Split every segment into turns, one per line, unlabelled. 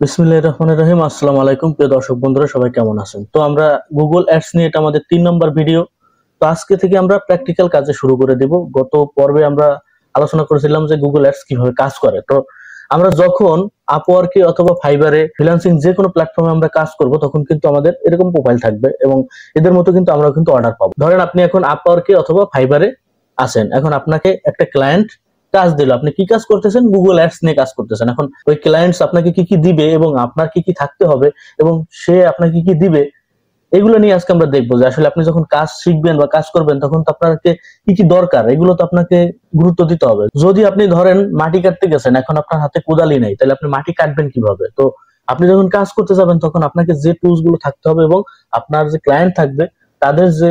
বিসমিল্লাহির রহমানির রহিম। আসসালামু আলাইকুম প্রিয় দর্শক বন্ধুরা, সবাই কেমন আছেন? তো আমরা গুগল অ্যাডস নিয়ে, এটা আমাদের 3 নম্বর ভিডিও। তো আজকে থেকে আমরা প্র্যাকটিক্যাল কাজে শুরু করে দেব। গত পর্বে আমরা আলোচনা করেছিলাম যে গুগল অ্যাডস কিভাবে কাজ করে। তো আমরা যখন আপওয়ার্কে অথবা ফাইবারে, ফ্রিল্যান্সিং যে কোনো প্ল্যাটফর্মে আমরা কাজ করব, তখন কিন্তু আমাদের এরকম প্রোফাইল থাকবে এবং এদের মতো কিন্তু আমরা কিন্তু অর্ডার পাবো। ধরেন আপনি এখন আপওয়ার্কে অথবা ফাইবারে আছেন, এখন আপনাকে একটা ক্লায়েন্ট কাজ দিল, আপনি কি কাজ করতেছেন? গুগল অ্যাডস নিয়ে কাজ করতেছেন। এখন ওই ক্লায়েন্টস আপনাকে কি কি দিবে এবং আপনার কি কি থাকতে হবে এবং সে আপনাকে কি কি দিবে, এগুলো নিয়ে আজকে আমরা দেখবো যে আসলে আপনি যখন কাজ শিখবেন বা কাজ করবেন, তখন তো আপনাকে কি কি দরকার, এগুলো তো আপনাকে গুরুত্ব দিতে হবে। যদি আপনি ধরেন মাটি কাটতে গেছেন, এখন আপনার হাতে কোদালি নেই, তাহলে আপনি মাটি কাটবেন কিভাবে? তো আপনি যখন কাজ করতে যাবেন, তখন আপনাকে যে টুলস গুলো থাকতে হবে এবং আপনার যে ক্লায়েন্ট থাকবে তাদের যে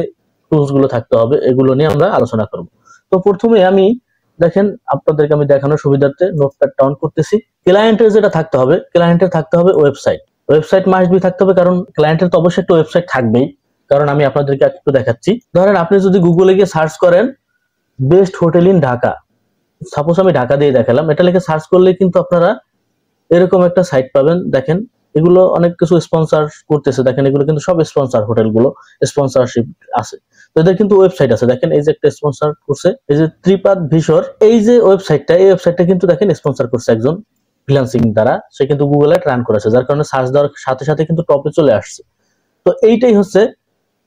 টুলস গুলো থাকতে হবে, এগুলো নিয়ে আমরা আলোচনা করব। তো প্রথমে আমি দেখেন, আপনাদেরকে আমি দেখানোর সুবিধার্থে নোটপ্যাডটা অন করতেছি। ক্লায়েন্টের যেটা থাকতে হবে, ক্লায়েন্টের থাকতে হবে ওয়েবসাইট। ওয়েবসাইট মাস্ট বি থাকতে হবে, কারণ ক্লায়েন্টের তো অবশ্যই একটা ওয়েবসাইট থাকবেই। কারণ আমি আপনাদেরকে একটু দেখাচ্ছি। ধরেন আপনি যদি গুগলে গিয়ে সার্চ করেন best hotel in Dhaka, suppose আমি ঢাকা দিয়ে দেখালাম, এটা লিখে সার্চ করলে কিন্তু আপনারা এরকম একটা সাইট পাবেন। দেখেন এগুলো অনেক কিছু স্পন্সর করতেছে, দেখেন এগুলো কিন্তু সব স্পন্সর, হোটেলগুলো স্পন্সরশিপ আছে। তো এদের কিন্তু ওয়েবসাইট আছে, দেখেন এই যে একটা স্পন্সর করছে, এই যে ত্রিপাদ ভিসর, এই যে ওয়েবসাইটটা, এই ওয়েবসাইটটা কিন্তু দেখেন স্পন্সর করছে একজন ফ্রিল্যান্সিং দ্বারা, সে কিন্তু গুগলে রান করেছে, যার কারণে সার্চ দেওয়ার সাথে সাথে কিন্তু টপে চলে আসছে। তো এইটাই হচ্ছে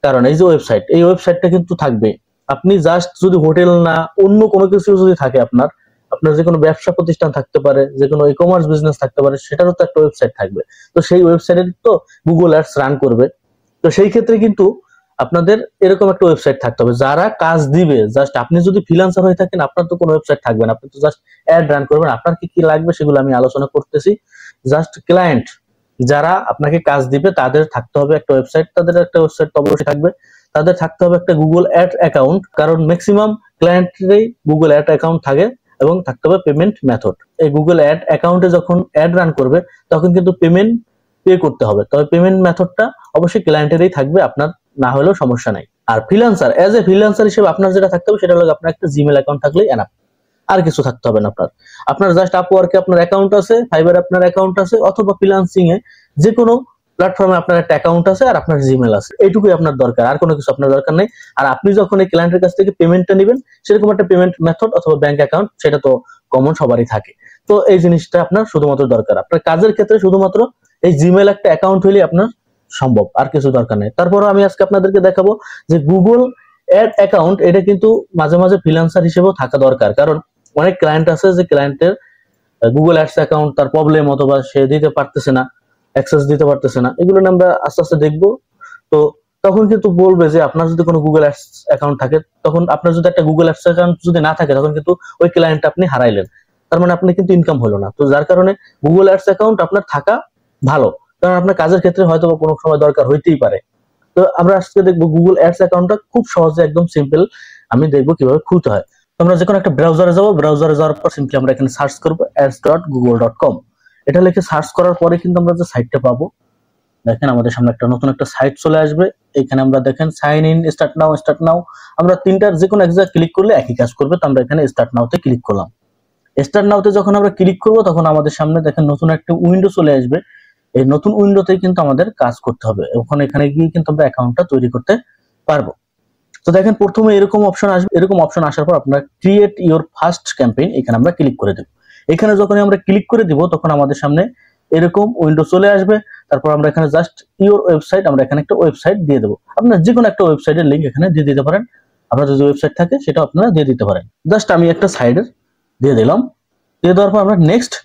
কারণ, এই যে ওয়েবসাইট, এই ওয়েবসাইটটা কিন্তু থাকবে। আপনি জাস্ট যদি হোটেল না অন্য কোনো কিছু যদি থাকে, আপনার আপনার যে কোনো ব্যবসা প্রতিষ্ঠান থাকতে পারে, যে কোনো ই কমার্স বিজনেস থাকতে পারে, সেটারও তো একটা ওয়েবসাইট থাকবে। তো সেই ওয়েবসাইটের তো গুগল অ্যাডস রান করবে। তো সেই ক্ষেত্রে কিন্তু আপনাদের এরকম একটা ওয়েবসাইট থাকতে হবে। যারা কাজ দিবে, জাস্ট আপনি যদি ফ্রিল্যান্সার হয়ে থাকেন, আপনার তো কোনো ওয়েবসাইট থাকবে না, আপনি তো জাস্ট অ্যাড রান করবেন। আপনার কি কি লাগবে সেগুলো আমি আলোচনা করতেছি। জাস্ট ক্লায়েন্ট যারা আপনাকে কাজ দিবে, তাদের থাকতে হবে একটা ওয়েবসাইট, তাদের একটা ওয়েবসাইট তো অবশ্যই থাকবে। তাদের থাকতে হবে একটা গুগল অ্যাড অ্যাকাউন্ট, কারণ ম্যাক্সিমাম ক্লায়েন্টেরই গুগল অ্যাড অ্যাকাউন্ট থাকে, এবং থাকতে হবে পেমেন্ট মেথড। এই গুগল অ্যাড অ্যাকাউন্টে যখন অ্যাড রান করবে, তখন কিন্তু পেমেন্ট পে করতে হবে, তবে পেমেন্ট মেথডটা অবশ্যই ক্লায়েন্টেরই থাকবে, আপনার না হলেও সমস্যা নাই। আর ফ্রিল্যান্সার, এজ এ ফ্রিল্যান্সার হিসেবে আপনার যেটা থাকতে হবে, সেটা হলো আপনার একটা জিমেল অ্যাকাউন্ট থাকলেই এনাফ, আর কিছু থাকতে হবে না আপনার। আপনার জাস্ট আপওয়ার্কে আপনার অ্যাকাউন্ট আছে, ফাইবারে আপনার অ্যাকাউন্ট আছে, অথবা ফ্রিল্যান্সিং এ যে কোনো প্ল্যাটফর্মে আপনার একটা অ্যাকাউন্ট আছে আর আপনার জিমেল আছে, এইটুকুই আপনার দরকার, আর কোনো কিছু আপনার দরকার নেই। আর আপনি যখন এই ক্লায়েন্টের কাছ থেকে পেমেন্টটা নেবেন, সেরকম একটা পেমেন্ট মেথড অথবা ব্যাংক অ্যাকাউন্ট, সেটা তো কমন সবারই থাকে। তো এই জিনিসটা আপনার শুধুমাত্র দরকার, আপনার কাজের ক্ষেত্রে শুধুমাত্র এই জিমেল একটা অ্যাকাউন্ট হইলে আপনার সম্ভব, আর কিছু দরকার নেই। তারপরও আমি আজকে আপনাদেরকে দেখাবো যে গুগল অ্যাড অ্যাকাউন্ট, এটা কিন্তু মাঝে মাঝে ফ্রিল্যান্সার হিসেবেও থাকা দরকার। কারণ অনেক ক্লায়েন্ট আছে যে ক্লায়েন্টের গুগল অ্যাডস অ্যাকাউন্ট তার প্রবলেম, অথবা সে দিতে পারতেছে না, অ্যাক্সেস দিতে পারতেছে না, এগুলো নিয়ে আমরা আস্তে আস্তে দেখবো। তো তখন কিন্তু বলবে যে আপনার যদি কোনো গুগল অ্যাডস অ্যাকাউন্ট থাকে, তখন আপনার যদি একটা গুগল অ্যাডস অ্যাকাউন্ট যদি না থাকে, তখন কিন্তু ওই ক্লায়েন্ট আপনি হারাইলেন, তার মানে আপনি কিন্তু ইনকাম হলো না। তো যার কারণে গুগল অ্যাডস অ্যাকাউন্ট আপনার থাকা ভালো, কারণ আপনার কাজের ক্ষেত্রে হয়তো কোনো সময় দরকার হইতেই পারে। তো আমরা আজকে দেখবো গুগল অ্যাডস অ্যাকাউন্টটা খুব সহজে, একদম সিম্পল আমি দেখবো কিভাবে খুলতে হয়। আমরা যে কোনো একটা ব্রাউজারে যাবো, ব্রাউজারে যাওয়ার পর সিম্পলি আমরা এখানে সার্চ করবো ads.google.com। এটা লিখে সার্চ করার পরে কিন্তু আমরা যে সাইটটা পাবো, দেখেন আমাদের সামনে একটা নতুন একটা সাইট চলে আসবে। এখানে আমরা দেখেন sign in, start now, start now, আমরা তিনটার যে কোনো এক জায়গায় ক্লিক করলে একই কাজ করবে। তো আমরা এখানে স্টার্ট নাওতে ক্লিক করলাম। স্টার্ট নাওতে যখন আমরা ক্লিক করবো, তখন আমাদের সামনে দেখেন নতুন একটা উইন্ডো চলে আসবে। এই নতুন উইন্ডোতে কিন্তু আমাদের কাজ করতে হবে, ওখানে এখানে গিয়ে কিন্তু আমরা অ্যাকাউন্টটা তৈরি করতে পারবো। তো দেখেন প্রথমে এরকম অপশন আসবে, এরকম অপশন আসার পর আপনার ক্রিয়েট ইওর ফার্স্ট ক্যাম্পেইন, এখানে আমরা ক্লিক করে দেব। এখানে যখন আমরা ক্লিক করে দিব, তখন আমাদের সামনে এরকম উইন্ডো চলে আসবে। তারপর আমরা এখানে জাস্ট ইওর ওয়েবসাইট, আমরা এখানে একটা ওয়েবসাইট দিয়ে দেবো। আপনার যে কোনো একটা ওয়েবসাইটের লিঙ্ক এখানে দিয়ে দিতে পারেন, আপনার যদি ওয়েবসাইট থাকে সেটা আপনারা দিয়ে দিতে পারেন। জাস্ট আমি একটা সাইডের দিয়ে দিলাম। দিয়ে দেওয়ার পর আমরা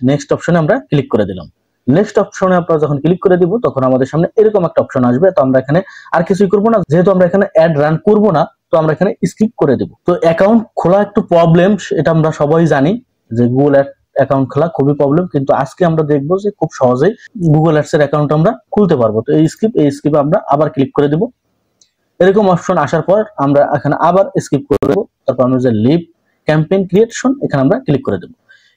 নেক্সট অপশনে আমরা ক্লিক করে দিলাম। নেক্সট অপশনে আপনারা যখন ক্লিক করে দিব, তখন আমাদের সামনে এরকম একটা অপশন আসবে। তো আমরা এখানে আর কিছুই করবো না, যেহেতু আমরা এখানে অ্যাড রান করবো না, তো আমরা এখানে স্কিপ করে দেব। তো অ্যাকাউন্ট খোলা একটু প্রবলেম, এটা আমরা সবাই জানি যে গুগল অ্যাকাউন্ট খোলা খুবই প্রবলেম, কিন্তু আজকে আমরা দেখবো যে খুব সহজেই গুগল অ্যাডস এর অ্যাকাউন্ট আমরা খুলতে পারবো। তো এই স্কিপে আমরা আবার ক্লিক করে দেব। এরকম অপশন আসার পর আমরা এখানে আবার স্কিপ করে দেবো। তারপর আমরা যে লিভ ক্যাম্পেইন ক্রিয়েশন, এখানে আমরা ক্লিক করে দেবো।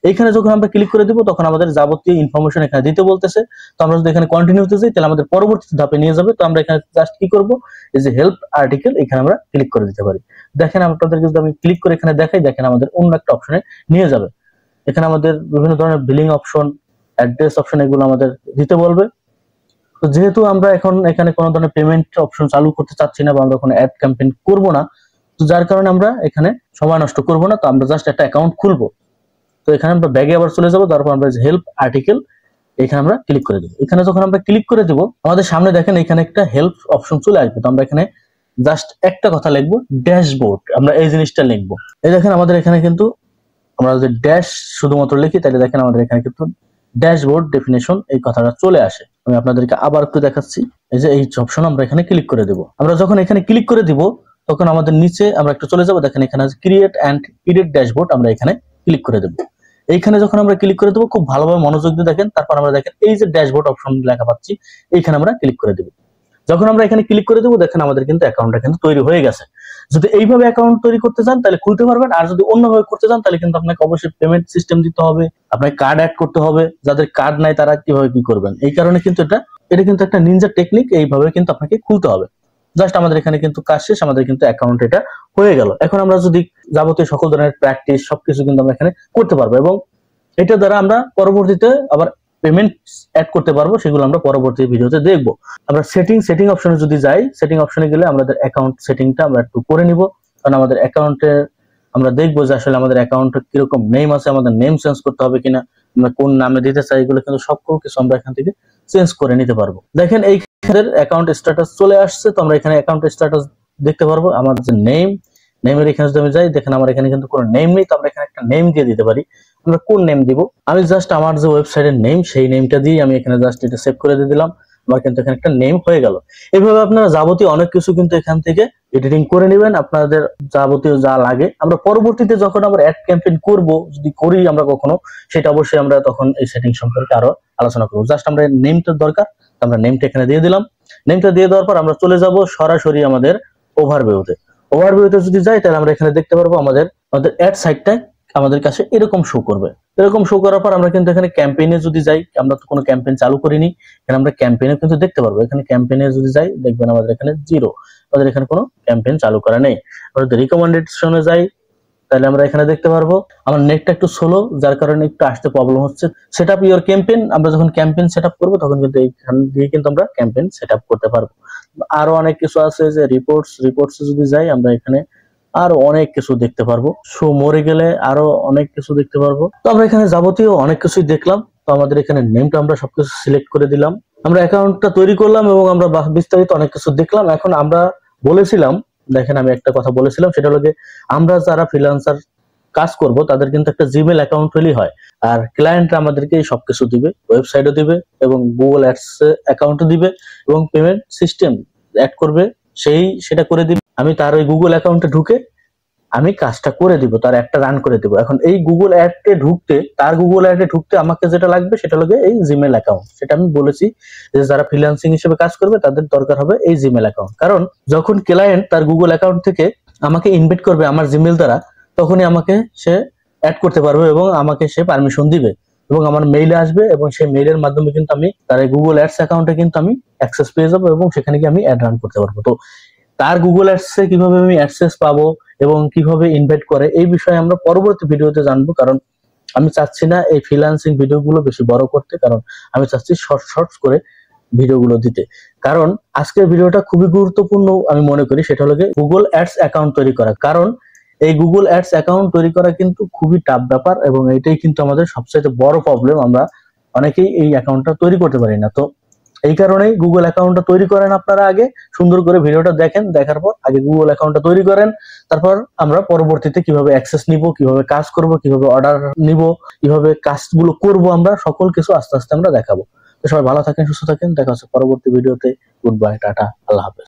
এইখানে যখন আমরা ক্লিক করে দিব, তখন আমাদের যাবতীয় ইনফরমেশন এখানে দিতে বলতেছে। তো আমরা যদি এখানে কন্টিনিউতে যাই, তাহলে আমাদের পরবর্তী ধাপে নিয়ে যাবে। তো আমরা এখানে জাস্ট কি করব, এই যে হেল্প আর্টিকেল, এখানে আমরা ক্লিক করে দিতে পারি। দেখেন আপনাদেরকে যদি আমি ক্লিক করে এখানে দেখাই, দেখেন আমাদের অন্য একটা অপশনে নিয়ে যাবে। এখানে আমাদের বিভিন্ন ধরনের বিলিং অপশন, অ্যাড্রেস অপশন এগুলো আমাদের দিতে বলবে। তো যেহেতু আমরা এখন এখানে কোনো ধরনের পেমেন্ট অপশন চালু করতে চাচ্ছি না বা আমরা কোনো অ্যাড ক্যাম্পেইন করব না, তো যার কারণে আমরা এখানে সময় নষ্ট করব না। তো আমরা জাস্ট একটা অ্যাকাউন্ট খুলবো। তো এখানে আমরা ব্যাগে আবার চলে যাব, তারপর আমরা হেল্প আর্টিকেল এখানে আমরা ক্লিক করে দেব। এখানে যখন আমরা ক্লিক করে দেব আমাদের সামনে দেখেন এখানে একটা হেল্প অপশন চলে আসবে। তো আমরা এখানে জাস্ট একটা কথা লিখবো, ড্যাশবোর্ড। আমরা এই জিনিসটা লিখবো। এই দেখেন আমাদের এখানে কিন্তু আমরা যদি ড্যাশ শুধুমাত্র লিখি তাহলে দেখেন আমাদের এখানে কিন্তু ড্যাশবোর্ড ডেফিনেশন এই কথাটা চলে আসে। আমি আপনাদেরকে আবার একটু দেখাচ্ছি। এই যে এই অপশন আমরা এখানে ক্লিক করে দেব। আমরা যখন এখানে ক্লিক করে দিব তখন আমাদের নিচে আমরা একটু চলে যাব, দেখেন এখানে আছে ক্রিয়েট এন্ড এডিট ড্যাশবোর্ড। আমরা এখানে ক্লিক করে দেব। এইখানে যখন আমরা ক্লিক করে দেবো খুব ভালোভাবে মনোযোগ দিয়ে দেখেন, তারপর আমরা দেখেন এই যে ড্যাশবোর্ড অপশন লেখা পাচ্ছি এইখানে আমরা ক্লিক করে দেব। যখন আমরা এখানে ক্লিক করে দেবো দেখেন আমাদের কিন্তু অ্যাকাউন্টটা কিন্তু তৈরি হয়ে গেছে। যদি এইভাবে অ্যাকাউন্ট তৈরি করতে চান তাহলে খুলতে পারবেন, আর যদি অন্যভাবে করতে চান তাহলে কিন্তু আপনাকে অবশ্যই পেমেন্ট সিস্টেম দিতে হবে, আপনাকে কার্ড অ্যাড করতে হবে। যাদের কার্ড নাই তারা কিভাবে কি করবেন, এই কারণে কিন্তু এটা কিন্তু একটা নিনজা টেকনিক। এইভাবে কিন্তু আপনাকে খুলতে হবে। জাস্ট আমাদের এখানে কিন্তু কাজ শেষ, আমাদের কিন্তু অ্যাকাউন্ট এটা হয়ে গেল। এখন আমরা যদি যাবতীয় সকল ধরনের প্র্যাকটিস সবকিছু কিন্তু আমরা এখানে করতে পারবো, এবং এটা দ্বারা আমরা পরবর্তীতে আবার পেমেন্ট অ্যাড করতে পারবো, সেগুলো আমরা পরবর্তী ভিডিওতে দেখবো। আমরা সেটিং অপশনে যদি যাই, সেটিং অপশনে গেলে আমাদের অ্যাকাউন্ট সেটিংটা আমরা একটু করে নিব। কারণ আমাদের অ্যাকাউন্টে আমরা দেখবো যে আসলে আমাদের অ্যাকাউন্টে কিরকম নেম আছে, আমাদের নেম চেঞ্জ করতে হবে কিনা, আমরা কোন নামে দিতে চাই, এগুলো কিন্তু সকল কিছু আমরা এখান থেকে চেঞ্জ করে নিতে পারবো। দেখেন এই অ্যাকাউন্ট স্ট্যাটাস চলে আসছে। তো আমরা এখানে অ্যাকাউন্ট স্ট্যাটাস দেখতে পারবো। আমার যে নেমের এখানে যদি আমি যাই, দেখেন আমার এখানে কিন্তু কোনো নেম নেই। তো আমরা এখানে একটা নেম দিয়ে দিতে পারি। আমরা কোন নেম দিব? আমি জাস্ট আমার যে ওয়েবসাইটের নেম সেই নেমটা দিয়ে আমি এখানে জাস্ট এটা সেভ করে দিয়ে দিলাম। আমার কিন্তু এখানে একটা নেম হয়ে গেল। এইভাবে আপনারা যাবতীয় অনেক কিছু কিন্তু এখান থেকে এডিটিং করে নেবেন, আপনাদের যাবতীয় যা লাগে। আমরা পরবর্তীতে যখন আমরা অ্যাড ক্যাম্পেইন করব, যদি করি আমরা কখনো, সেটা অবশ্যই আমরা তখন এই সেটিং সম্পর্কে আরো আলোচনা করব। জাস্ট আমরা নেমটার দরকার, আমরা নেমটা এখানে দিয়ে দিলাম। নেমটা দিয়ে দেওয়ার পর আমরা চলে যাব সরাসরি আমাদের ওভারভিউতে। ওভারভিউতে যদি যাই তাহলে আমরা এখানে দেখতে পারবো আমাদের অ্যাড সাইটটা আমাদের কাছে এরকম শো করবে। এরকম শো করার পর আমরা কিন্তু এখানে ক্যাম্পেইনে যদি যাই, আমরা তো কোনো ক্যাম্পেইন চালু করিনি, এখানে আমরা ক্যাম্পেইনে কিন্তু দেখতে পারবো। এখানে ক্যাম্পেইনে যদি যাই দেখবেন আমাদের এখানে জিরো, আমাদের এখানে কোনো ক্যাম্পেইন চালু করা নেই। আমরা যদি রিকমেন্ডেশনে যাই তাহলে আমরা এখানে দেখতে পারবো আমার নেটটা একটু স্লো, যার কারণে একটু আসতে প্রবলেম হচ্ছে। সেটআপ ইওর ক্যাম্পেইন, আমরা যখন ক্যাম্পেইন সেটআপ করব তখন কিন্তু এইখান দিয়ে কিন্তু আমরা ক্যাম্পেইন সেটআপ করতে পারবো। আরো অনেক কিছু আছে, যে রিপোর্টস যদি যাই আমরা এখানে আরো অনেক কিছু দেখতে পারবো। শো মরে গেলে আরো অনেক কিছু দেখতে পারবো। তো আমরা এখানে যাবতীয় অনেক কিছুই দেখলাম। তো আমাদের এখানে নেমটা আমরা সবকিছু সিলেক্ট করে দিলাম, আমরা অ্যাকাউন্টটা তৈরি করলাম এবং আমরা বিস্তারিত অনেক কিছু দেখলাম। এখন আমরা বলেছিলাম, দেখেন আমি একটা কথা বলেছিলাম, সেটা হলো আমরা যারা ফ্রিল্যান্সার কাজ করব তাদের কিন্তু একটা জিমেল অ্যাকাউন্ট হলেই হয়, আর ক্লায়েন্টরা আমাদেরকে সবকিছু দিবে, ওয়েবসাইটও দিবে এবং গুগল অ্যাডস অ্যাকাউন্টও দিবে এবং পেমেন্ট সিস্টেম অ্যাড করবে, সেটা করে দিবে। আমি তার ওই গুগল অ্যাকাউন্টে ঢুকে আমি কাজটা করে দিব, তার একটা রান করে দিব। এখন এই গুগল অ্যাডে ঢুকতে আমাকে যেটা লাগবে সেটা হলো এই জিমেল অ্যাকাউন্ট। সেটা আমি বলেছি যে যারা ফ্রিল্যান্সিং হিসেবে কাজ করবে তাদের দরকার হবে এই জিমেল অ্যাকাউন্ট। কারণ যখন ক্লায়েন্ট তার গুগল অ্যাকাউন্ট থেকে আমাকে ইনভাইট করবে আমার জিমেল দ্বারা, তখনই আমাকে সে অ্যাড করতে পারবে এবং আমাকে সে পারমিশন দিবে এবং আমার মেইলে আসবে, এবং সেই মেইলের মাধ্যমে কিন্তু আমি তার গুগল অ্যাডস অ্যাকাউন্টে কিন্তু আমি অ্যাক্সেস পেয়ে যাবো এবং সেখানে গিয়ে আমি অ্যাড রান করতে পারবো। তো তার গুগল অ্যাডসে কিভাবে আমি অ্যাক্সেস পাবো এবং কিভাবে ইনভাইট করে, এই বিষয়ে আমরা পরবর্তী ভিডিওতে জানবো। কারণ আমি চাচ্ছি না এই ফ্রিল্যান্সিং ভিডিওগুলো বেশি বড় করতে, কারণ আমি চাচ্ছি শর্টস করে ভিডিওগুলো দিতে। কারণ আজকের ভিডিওটা খুবই গুরুত্বপূর্ণ আমি মনে করি, সেটা হলো গুগল অ্যাডস অ্যাকাউন্ট তৈরি করা। কারণ এই গুগল অ্যাডস অ্যাকাউন্ট তৈরি করা কিন্তু খুবই টাফ ব্যাপার এবং এটাই কিন্তু আমাদের সবচেয়ে বড় প্রবলেম। আমরা অনেকেই এই অ্যাকাউন্টটা তৈরি করতে পারি না। তো এই কারণেই গুগল অ্যাকাউন্টটা তৈরি করেন আপনারা আগে, সুন্দর করে ভিডিওটা দেখেন, দেখার পর আগে গুগল অ্যাকাউন্টটা তৈরি করেন। তারপর আমরা পরবর্তীতে কিভাবে অ্যাক্সেস নিব, কিভাবে কাজ করব, কিভাবে অর্ডার নিব, কিভাবে কাজগুলো করব, আমরা সকল কিছু আস্তে আস্তে আমরা দেখাবো। তো সবাই ভালো থাকেন, সুস্থ থাকেন, দেখা হচ্ছে পরবর্তী ভিডিওতে। গুড বাই, টাটা, আল্লাহ হাফেজ।